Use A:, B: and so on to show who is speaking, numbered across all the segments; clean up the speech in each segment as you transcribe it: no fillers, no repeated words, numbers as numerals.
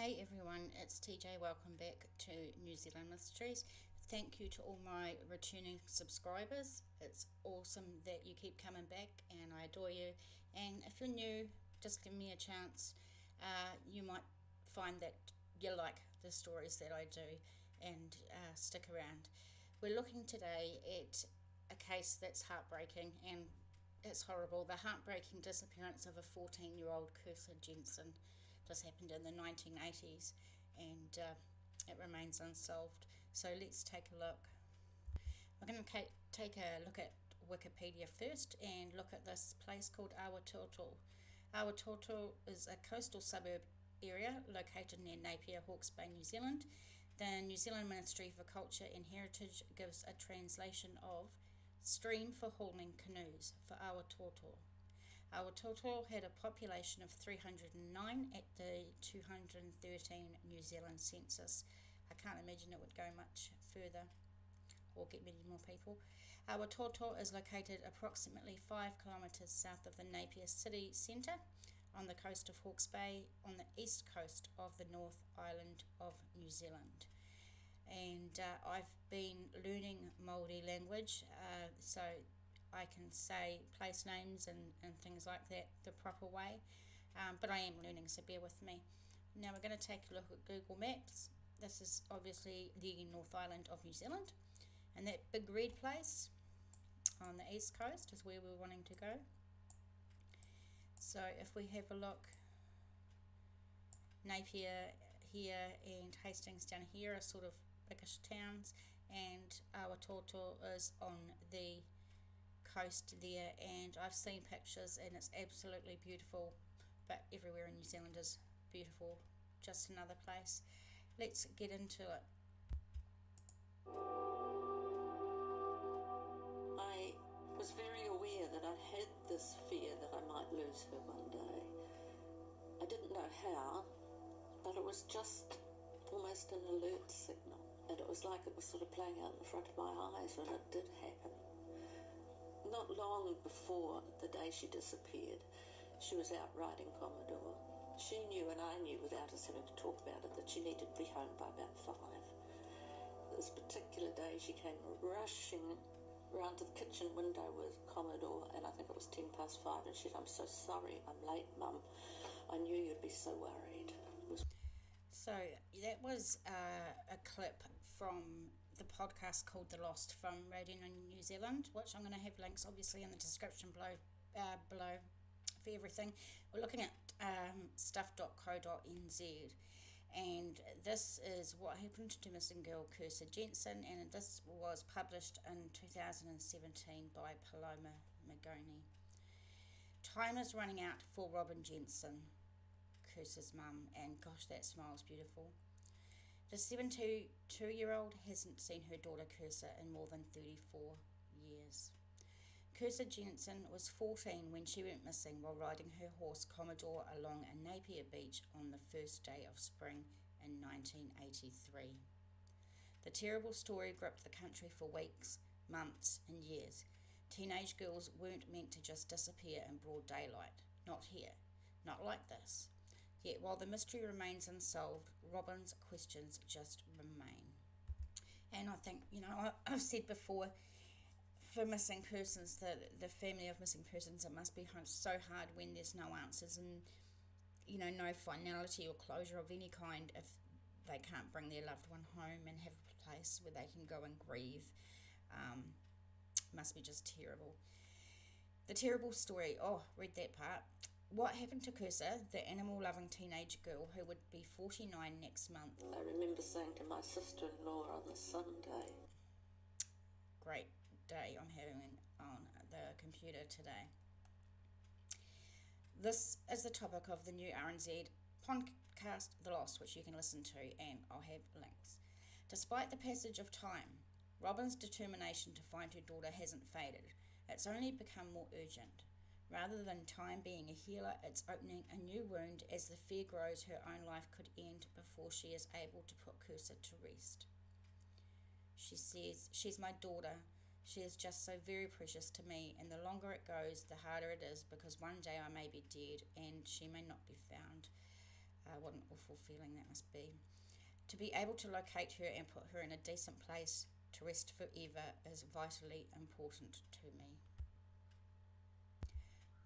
A: Hey everyone, it's TJ. Welcome back to New Zealand Mysteries. Thank you to all my returning subscribers. It's awesome that you keep coming back and I adore you. And if you're new, just give me a chance. You might find that you like the stories that I do and stick around. We're looking today at a case that's heartbreaking and it's horrible. The heartbreaking disappearance of a 14-year-old Kirsa Jensen. This happened in the 1980s and it remains unsolved. So let's take a look. We're going to take a look at Wikipedia first and look at this place called Awatoto. Awatoto is a coastal suburb area located near Napier, Hawke's Bay, New Zealand. The New Zealand Ministry for Culture and Heritage gives a translation of stream for hauling canoes for Awatoto. Awatoto had a population of 309 at the 213 New Zealand census. I can't imagine it would go much further or get many more people. Awatoto is located approximately 5 kilometres south of the Napier city centre on the coast of Hawke's Bay on the east coast of the North Island of New Zealand. And I've been learning Māori language, so I can say place names and things like that the proper way, but I am learning, so bear with me. Now we're going to take a look at Google Maps. This is obviously the North Island of New Zealand, and that big red place on the east coast is where we're wanting to go. So if we have a look, Napier here and Hastings down here are sort of biggish towns, and Awatoto is on the coast there, and I've seen pictures and it's absolutely beautiful, but everywhere in New Zealand is beautiful, just another place. Let's get into it.
B: I was very aware that I had this fear that I might lose her one day. I didn't know how, but it was just almost an alert signal, and it was like it was sort of playing out in front of my eyes when it did happen. Not long before the day she disappeared, she was out riding Commodore. She knew and I knew without us having to talk about it that she needed to be home by about 5. This particular day she came rushing round to the kitchen window with Commodore, and I think it was 5:10, and she said, "I'm so sorry, I'm late, Mum. I knew you'd be so worried."
A: So that was a clip from the podcast called The Lost from Radio New Zealand, which I'm going to have links obviously in the description below for everything. We're looking at stuff.co.nz, and this is what happened to missing girl Kirsa Jensen, and this was published in 2017 by Paloma Magoni. Time is running out for Robin Jensen, Kirsa's mum, and gosh, that smile's beautiful. The 72-year-old hasn't seen her daughter Kirsa in more than 34 years. Kirsa Jensen was 14 when she went missing while riding her horse Commodore along a Napier beach on the first day of spring in 1983. The terrible story gripped the country for weeks, months and years. Teenage girls weren't meant to just disappear in broad daylight. Not here. Not like this. Yet while the mystery remains unsolved, Robin's questions just remain. And I think, I've said before, for missing persons, the family of missing persons, it must be so hard when there's no answers and, no finality or closure of any kind if they can't bring their loved one home and have a place where they can go and grieve. Must be just terrible. The terrible story, read that part. What happened to Kirsa, the animal-loving teenage girl who would be 49 next month?
B: I remember saying to my sister-in-law on the Sunday.
A: Great day I'm having on the computer today. This is the topic of the new RNZ podcast, The Lost, which you can listen to, and I'll have links. Despite the passage of time, Robin's determination to find her daughter hasn't faded. It's only become more urgent. Rather than time being a healer, it's opening a new wound as the fear grows her own life could end before she is able to put Kirsa to rest. She says, "She's my daughter. She is just so very precious to me, and the longer it goes, the harder it is, because one day I may be dead and she may not be found." What an awful feeling that must be. To be able to locate her and put her in a decent place to rest forever is vitally important to me.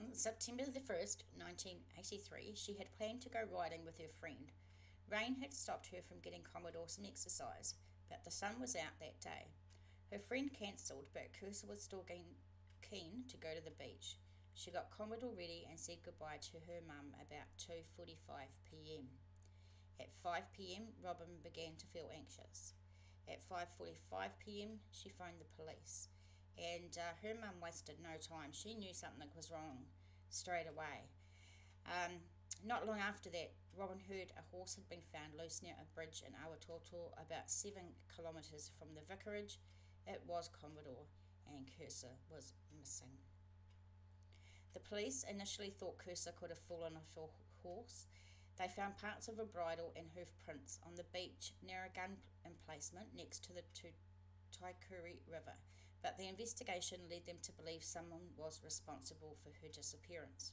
A: On September the 1st, 1983, she had planned to go riding with her friend. Rain had stopped her from getting Commodore some exercise, but the sun was out that day. Her friend cancelled, but Kirsa was still keen to go to the beach. She got Commodore ready and said goodbye to her mum about 2:45 p.m. At 5 p.m, Robin began to feel anxious. At 5:45 p.m, she phoned the police, and her mum wasted no time. She knew something was wrong straight away. Not long after that, Robin heard a horse had been found loose near a bridge in Awatoto, about 7 kilometres from the vicarage. It was Commodore, and Kirsa was missing. The police initially thought Kirsa could have fallen off her horse. They found parts of a bridle and hoof prints on the beach near a gun emplacement next to the Taikuri River, but the investigation led them to believe someone was responsible for her disappearance.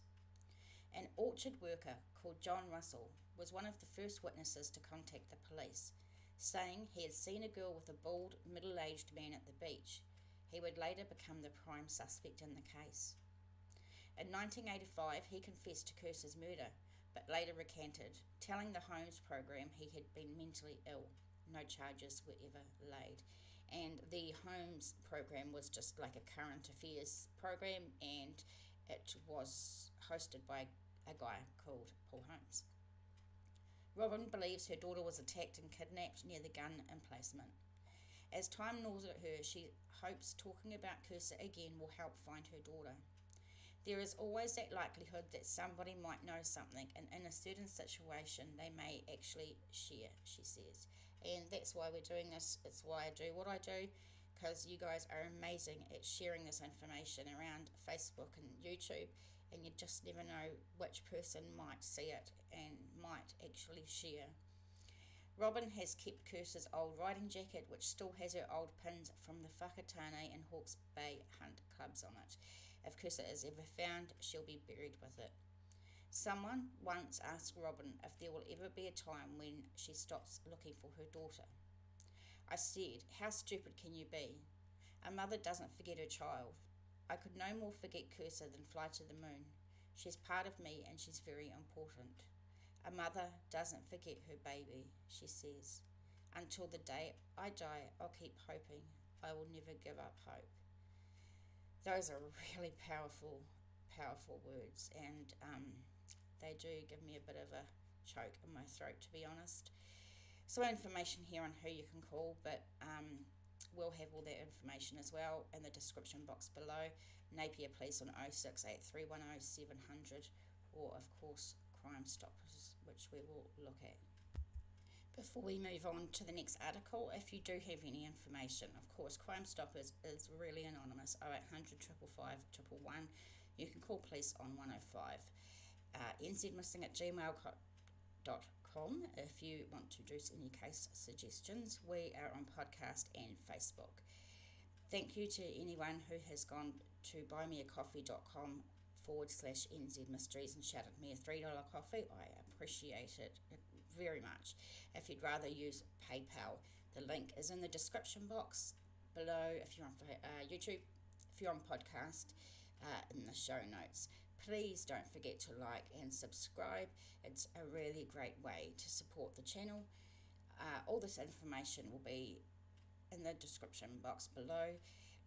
A: An orchard worker called John Russell was one of the first witnesses to contact the police, saying he had seen a girl with a bald, middle-aged man at the beach. He would later become the prime suspect in the case. In 1985, he confessed to Kirsa's murder, but later recanted, telling the Holmes program he had been mentally ill. No charges were ever laid. And the Holmes program was just like a current affairs program, and it was hosted by a guy called Paul Holmes. Robin believes her daughter was attacked and kidnapped near the gun emplacement. As time gnaws at her, she hopes talking about Kirsa again will help find her daughter. There is always that likelihood that somebody might know something, and in a certain situation they may actually share, she says. And that's why we're doing this. It's why I do what I do, because you guys are amazing at sharing this information around Facebook and YouTube, and you just never know which person might see it and might actually share. Robin has kept Kirsa's old riding jacket, which still has her old pins from the Whakatane and Hawke's Bay Hunt clubs on it. If Kirsa is ever found, she'll be buried with it. Someone once asked Robin if there will ever be a time when she stops looking for her daughter. I said, "How stupid can you be? A mother doesn't forget her child. I could no more forget Kirsa than fly to the moon. She's part of me and she's very important. A mother doesn't forget her baby," she says. "Until the day I die, I'll keep hoping. I will never give up hope." Those are really powerful words, and they do give me a bit of a choke in my throat, to be honest. So information here on who you can call, but we'll have all that information as well in the description box below. Napier Police on 068310 700, or of course Crimestoppers, which we will look at. Before we move on to the next article, if you do have any information, of course, Crimestoppers is really anonymous, 0800 555 111. You can call police on 105. nzmissing@gmail.com if you want to do any case suggestions. We are on podcast and Facebook. Thank you to anyone who has gone to buymeacoffee.com/NZ Mysteries and shouted me a $3 coffee. I appreciate it very much. If you'd rather use PayPal, the link is in the description box below if you're on YouTube, if you're on podcast, in the show notes. Please don't forget to like and subscribe. It's a really great way to support the channel. All this information will be in the description box below.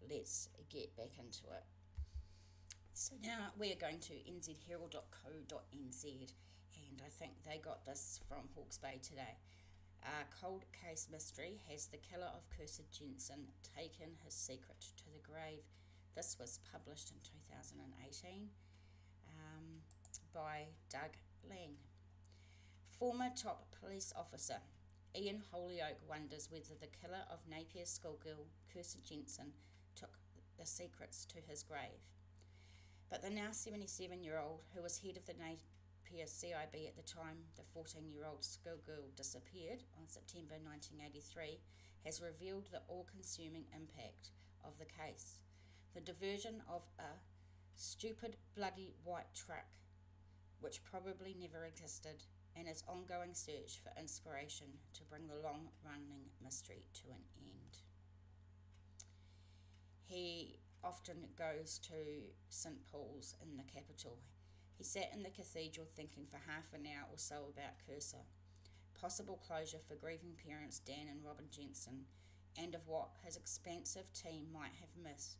A: Let's get back into it. So now we're going to nzherald.co.nz, and I think they got this from Hawke's Bay today. Cold case mystery: has the killer of Kirsa Jensen taken his secret to the grave? This was published in 2018 by Doug Lang. Former top police officer Ian Holyoake wonders whether the killer of Napier schoolgirl Kirsa Jensen took the secrets to his grave. But the now 77-year-old, who was head of the Napier CIB at the time the 14-year-old schoolgirl disappeared on September 1983, has revealed the all-consuming impact of the case. The diversion of a stupid bloody white truck, which probably never existed, and his ongoing search for inspiration to bring the long-running mystery to an end. He often goes to St Paul's in the capital. He sat in the cathedral thinking for half an hour or so about Kirsa, possible closure for grieving parents Dan and Robin Jensen, and of what his expansive team might have missed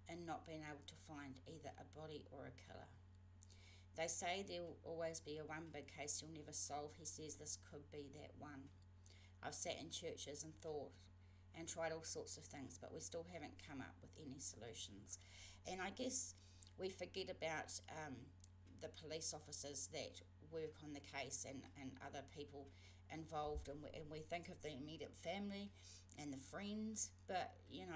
A: in not being able to find either a body or a killer. They say there will always be a one big case you'll never solve. He says this could be that one. I've sat in churches and thought and tried all sorts of things, but we still haven't come up with any solutions. And I guess we forget about the police officers that work on the case and other people involved, and we think of the immediate family and the friends, but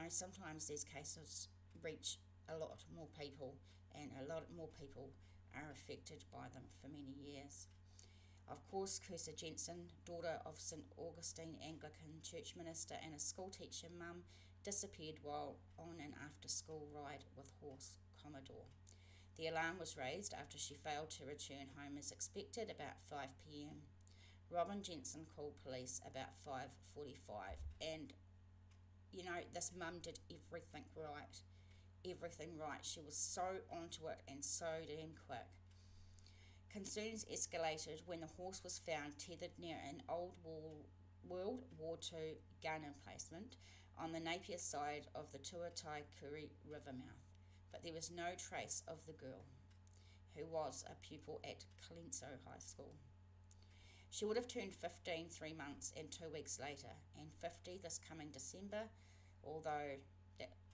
A: sometimes these cases reach a lot more people, and a lot more people are affected by them for many years. Of course, Kirsa Jensen, daughter of St Augustine Anglican church minister and a school teacher mum, disappeared while on an after-school ride with horse Commodore. The alarm was raised after she failed to return home as expected about 5 p.m. Robin Jensen called police about 5:45, and this mum did everything right. She was so onto it and so damn quick. Concerns escalated when the horse was found tethered near an old World War II gun emplacement on the Napier side of the Tuatai Kuri River mouth, but there was no trace of the girl, who was a pupil at Clenso High School. She would have turned 15 3 months and 2 weeks later, and 50 this coming December, although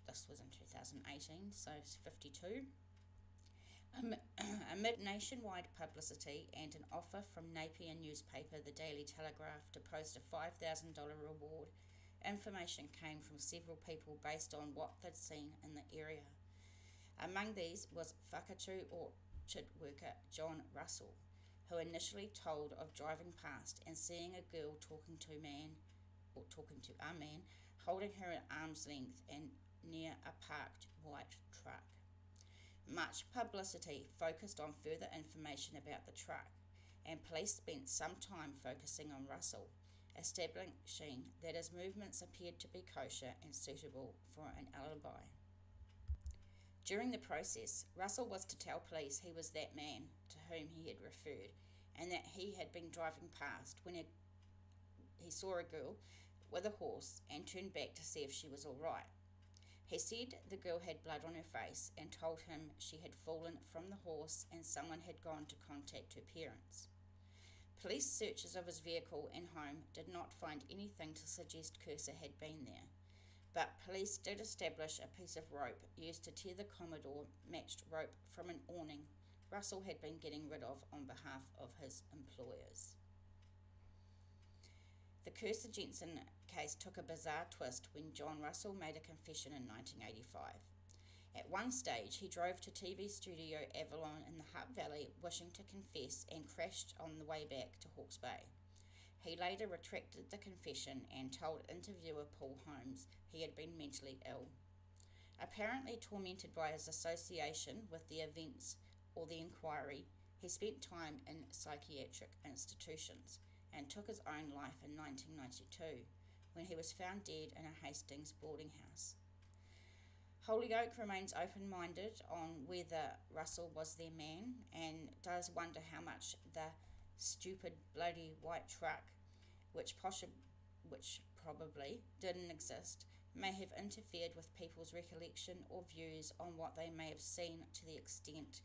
A: this was in 2018, so it's 52. Amid nationwide publicity and an offer from Napier newspaper The Daily Telegraph to post a $5,000 reward, information came from several people based on what they'd seen in the area. Among these was Whakatū orchard worker John Russell, who initially told of driving past and seeing a girl talking to a man, holding her at arm's length and near a parked white truck. Much publicity focused on further information about the truck, and police spent some time focusing on Russell, establishing that his movements appeared to be kosher and suitable for an alibi. During the process, Russell was to tell police he was that man to whom he had referred, and that he had been driving past when he saw a girl with a horse and turned back to see if she was all right. He said the girl had blood on her face and told him she had fallen from the horse and someone had gone to contact her parents. Police searches of his vehicle and home did not find anything to suggest Kirsa had been there, but police did establish a piece of rope used to tear the Commodore matched rope from an awning Russell had been getting rid of on behalf of his employers. The Kirsa Jensen case took a bizarre twist when John Russell made a confession in 1985. At one stage, he drove to TV studio Avalon in the Hutt Valley wishing to confess and crashed on the way back to Hawke's Bay. He later retracted the confession and told interviewer Paul Holmes he had been mentally ill. Apparently tormented by his association with the events or the inquiry, he spent time in psychiatric institutions and took his own life in 1992 when he was found dead in a Hastings boarding house. Holyoke remains open-minded on whether Russell was their man and does wonder how much the stupid bloody white truck, which probably didn't exist, may have interfered with people's recollection or views on what they may have seen, to the extent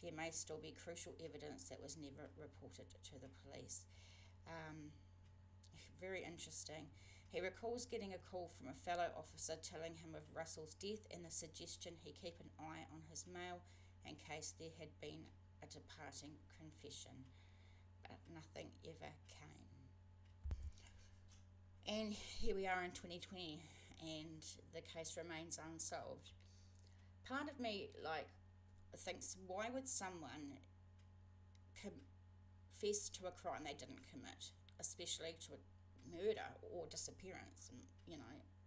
A: there may still be crucial evidence that was never reported to the police. Very interesting. He recalls getting a call from a fellow officer telling him of Russell's death and the suggestion he keep an eye on his mail in case there had been a departing confession, but nothing ever came. And here we are in 2020 and the case remains unsolved. Part of me thinks, why would someone confess to a crime they didn't commit, especially to a murder or disappearance? And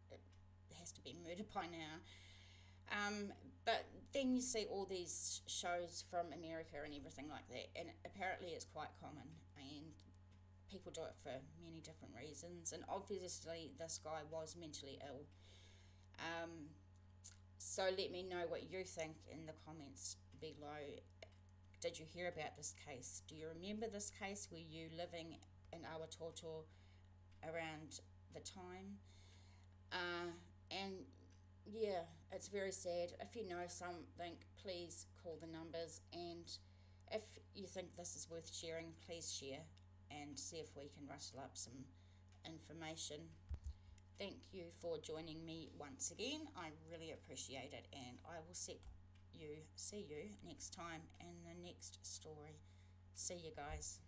A: it has to be murder by now. But then you see all these shows from America and everything like that, and apparently it's quite common and people do it for many different reasons, and obviously this guy was mentally ill. So let me know what you think in the comments below. Did you hear about this case? Do you remember this case? Were you living in Awatoto around the time? And yeah, it's very sad. If you know something, please call the numbers, and if you think this is worth sharing, please share and see if we can rustle up some information. Thank you for joining me once again. I really appreciate it, and I will see you next time in the next story. See you guys.